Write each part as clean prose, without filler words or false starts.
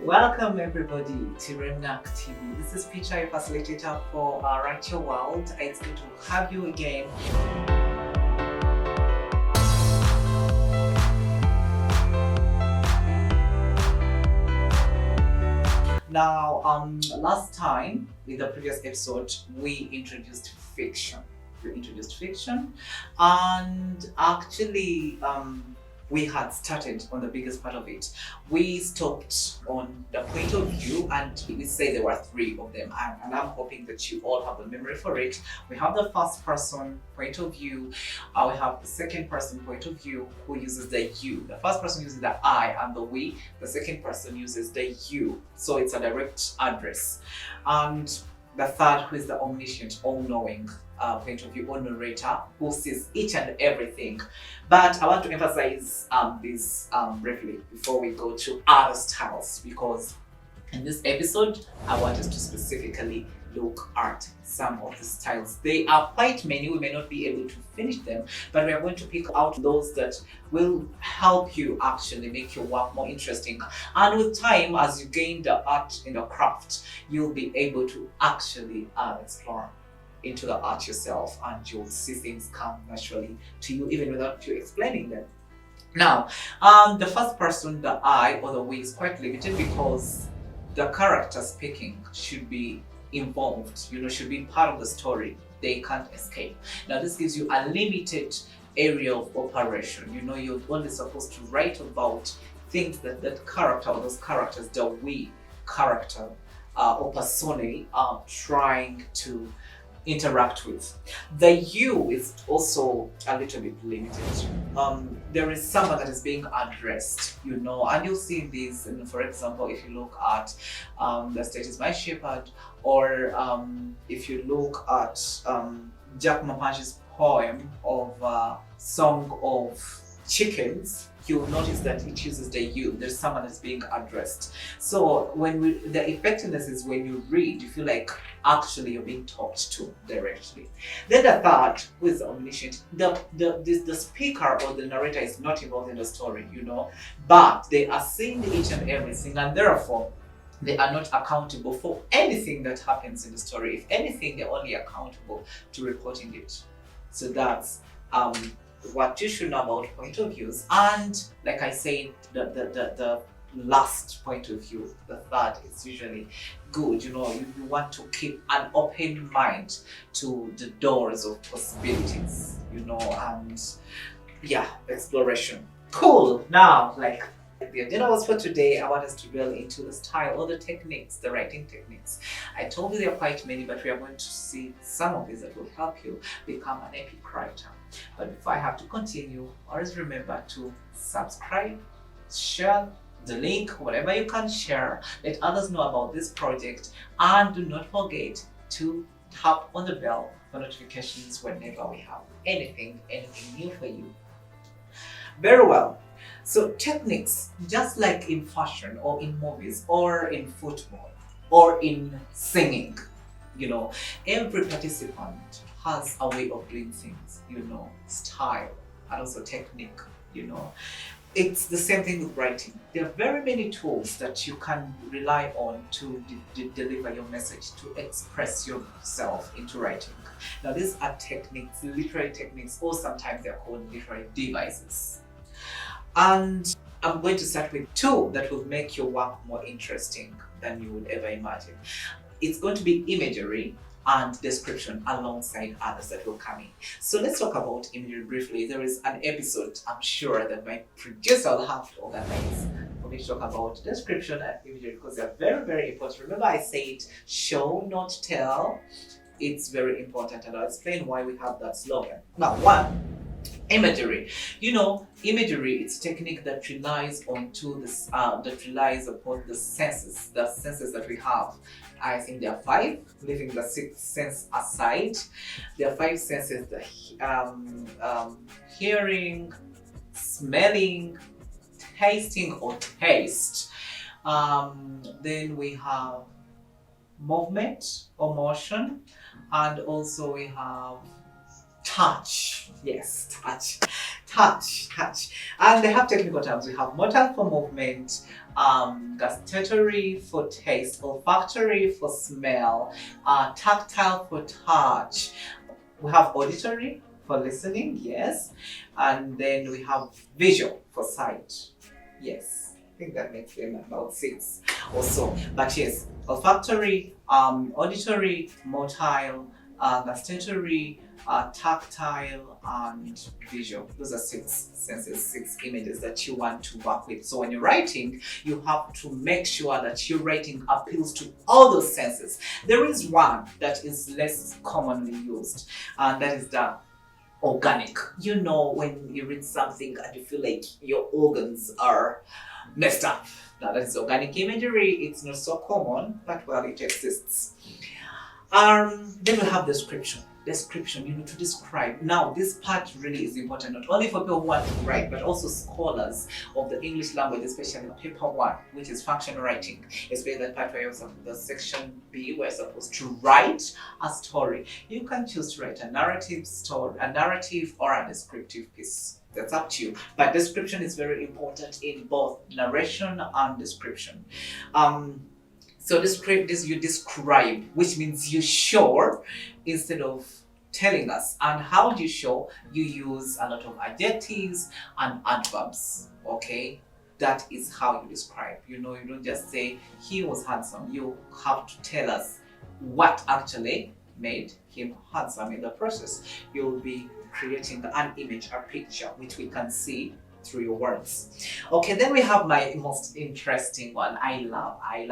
Welcome everybody to Reminac TV. This is Peter, your facilitator for Write Your World. It's good to have you again. Now, last time in the previous episode, we introduced fiction. And actually, we had started on the biggest part of it. We stopped on the point of view, and we say there were three of them, and I'm hoping that you all have the memory for it. We have the first person point of view, we have the second person point of view who uses the you. The first person uses the I and the we, the second person uses the you, so it's a direct address. And the third, who is the omniscient, all-knowing point of view, or narrator, who sees each and everything. But I want to emphasize this briefly before we go to other styles, because in this episode, I want us to specifically look at some of the styles. They are quite many. We may not be able to finish them, but we are going to pick out those that will help you actually make your work more interesting. And with time, as you gain the art in the craft, you'll be able to actually explore into the art yourself, and you'll see things come naturally to you even without you explaining them. Now, the first person, the I or the we, is quite limited because the character speaking should be involved, should be part of the story. They can't escape. Now, this gives you a limited area of operation. You're only supposed to write about things that that character or those characters, the we character or personae, are trying to interact with. The you is also a little bit limited. There is someone that is being addressed, and you'll see this. And for example, if you look at The State is My Shepherd, or if you look at Jack Mapachi's poem of Song of Chickens, you'll notice that it uses the you. There's someone that's being addressed. So the effectiveness is when you read, you feel like actually you're being talked to directly. Then the third, who is omniscient, the speaker or the narrator is not involved in the story, but they are seeing each and everything, and therefore they are not accountable for anything that happens in the story. If anything, they're only accountable to reporting it. So that's what you should know about point of views. And like I said, the last point of view, the third, is usually good. You want to keep an open mind to the doors of possibilities, and exploration. Cool. Now, like the agenda was for today, I want us to drill into the style or the techniques, the writing techniques. I told you there are quite many, but we are going to see some of these that will help you become an epic writer. But before I have to continue, always remember to subscribe, share the link, whatever you can share, let others know about this project, and do not forget to tap on the bell for notifications whenever we have anything new for you. Very well. So techniques, just like in fashion or in movies or in football or in singing, every participant has a way of doing things, style and also technique, It's the same thing with writing. There are very many tools that you can rely on to deliver your message, to express yourself into writing. Now, these are techniques, literary techniques, or sometimes they're called literary devices. And I'm going to start with two that will make your work more interesting than you would ever imagine. It's going to be imagery and description alongside others that will come in. So let's talk about imagery briefly. There is an episode, I'm sure, that my producer will have to organize for me to talk about description and imagery, because they're very, very important. Remember, I said show, not tell. It's very important, and I'll explain why we have that slogan. Now, one, imagery. Imagery, it's a technique that relies upon the senses that we have. I think there are five, leaving the sixth sense aside. There are five senses: the hearing, smelling, tasting or taste. Then we have movement or motion, and also we have touch. Yes, touch. touch. And they have technical terms. We have motor for movement, gustatory for taste, olfactory for smell, tactile for touch. We have auditory for listening, yes. And then we have visual for sight, yes. I think that makes them about 6 or so. But yes, olfactory, auditory, motile, gustatory, tactile, and visual. Those are 6 senses, 6 images that you want to work with. So when you're writing, you have to make sure that your writing appeals to all those senses. There is one that is less commonly used, and that is the organic. You know, when you read something and you feel like your organs are messed up. Now that is organic imagery. It's not so common, but well, it exists. Then we have description. Description, to describe. Now, this part really is important, not only for people who want to write, but also scholars of the English language, especially paper 1, which is functional writing. Especially that part where you're supposed, the section B, where you're supposed to write a story. You can choose to write a narrative story, a narrative, or a descriptive piece. That's up to you. But description is very important in both narration and description. So you describe, which means you show instead of telling us. And how do you show? You use a lot of adjectives and adverbs, okay? That is how you describe. You don't just say, he was handsome. You have to tell us what actually made him handsome in the process. You'll be creating an image, a picture, which we can see through your words. Okay, then we have my most interesting one. I love it.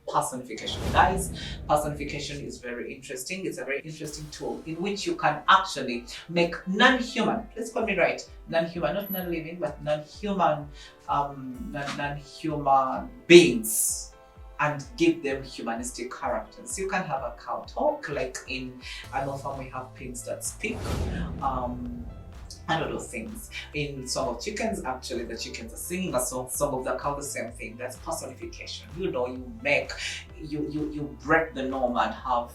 Personification. Guys, personification is very interesting. It's a very interesting tool in which you can actually make non-human, let's call me right, non-human, not non-living, but non-human beings, and give them humanistic characters. You can have a cow talk, like in Animal Farm we have pigs that speak, and all those things. In Song of Chickens, actually, the chickens are singing a song. Song of the Cow, the same thing. That's personification. You break the norm and have,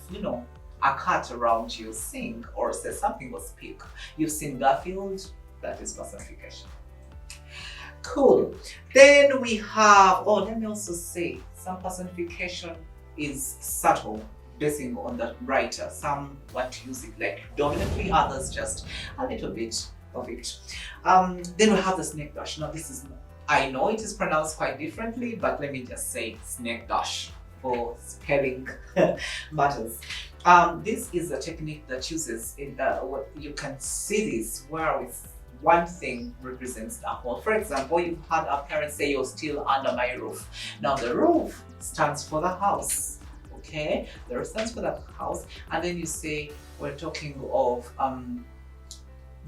a cat around you sing or say something or speak. You've seen Garfield, that is personification. Cool. Then we have, let me also say, some personification is subtle, basing on the writer. Some want to use it like dominantly, others just a little bit of it. Then we have the snake dash. Now I know it is pronounced quite differently, but let me just say snake dash for spelling matters. This is a technique that uses what you can see this where one thing represents the whole. For example, you've had a parent say, you're still under my roof. Now the roof stands for the house. Okay, the roof stands for the house, and then you say, we're talking of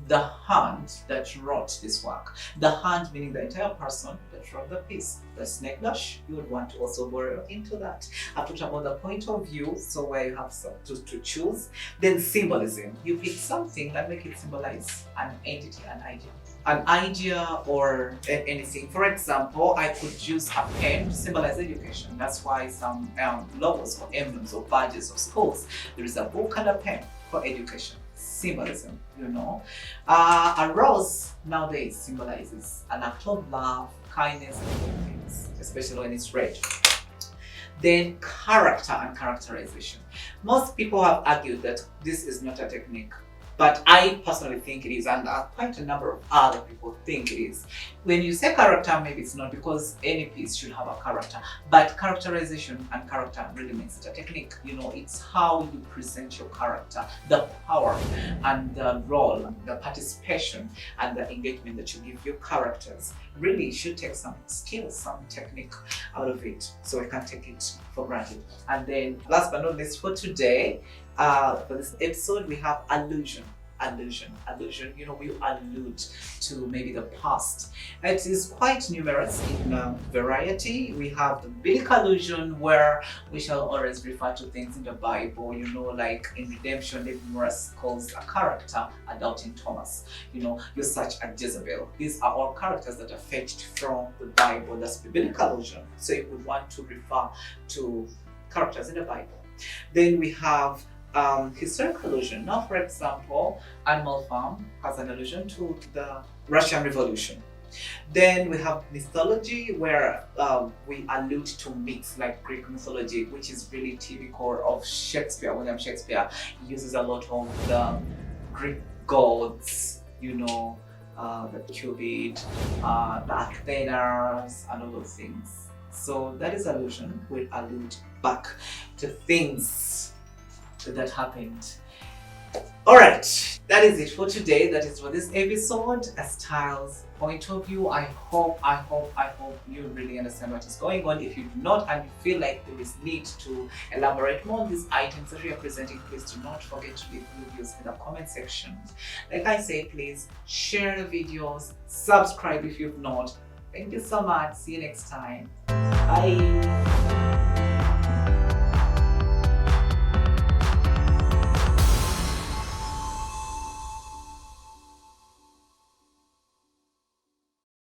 the hand that wrote this work. The hand meaning the entire person that wrote the piece. The snake dash, you would want to also borrow into that. I talked about the point of view, so where you have some to choose. Then symbolism. You pick something and make it symbolize an entity, an idea or anything. For example, I could use a pen to symbolize education. That's why some logos or emblems or badges of schools, there is a book and a pen for education. Symbolism, A rose nowadays symbolizes an act of love, kindness, and good things, especially when it's red. Then character and characterization. Most people have argued that this is not a technique, but I personally think it is, and quite a number of other people think it is. When you say character, maybe it's not, because any piece should have a character, but characterization and character really makes it a technique. It's how you present your character, the power and the role, the participation and the engagement that you give your characters. Really should take some skills, some technique out of it, so we can't take it for granted. And then last but not least for today, for this episode, we have allusion. We allude to maybe the past. It is quite numerous in variety. We have the biblical allusion, where we shall always refer to things in the Bible, like in Redemption, David Morris calls a character a doubting Thomas. You're such a Jezebel. These are all characters that are fetched from the Bible. That's biblical allusion. So you would want to refer to characters in the Bible. Then we have historic allusion. Now, for example, Animal Farm has an allusion to the Russian Revolution. Then we have mythology, where we allude to myths like Greek mythology, which is really typical of Shakespeare. William Shakespeare uses a lot of the Greek gods, the Cupid, the Athenas, and all those things. So that is allusion. Will allude back to things that happened. Alright, that is it for today. That is for this episode, a styles point of view. I hope you really understand what is going on. If you do not and you feel like there is need to elaborate more on these items that we are presenting, please do not forget to leave reviews in the comment section. Like I say, please share the videos, subscribe if you've not. Thank you so much. See you next time. Bye.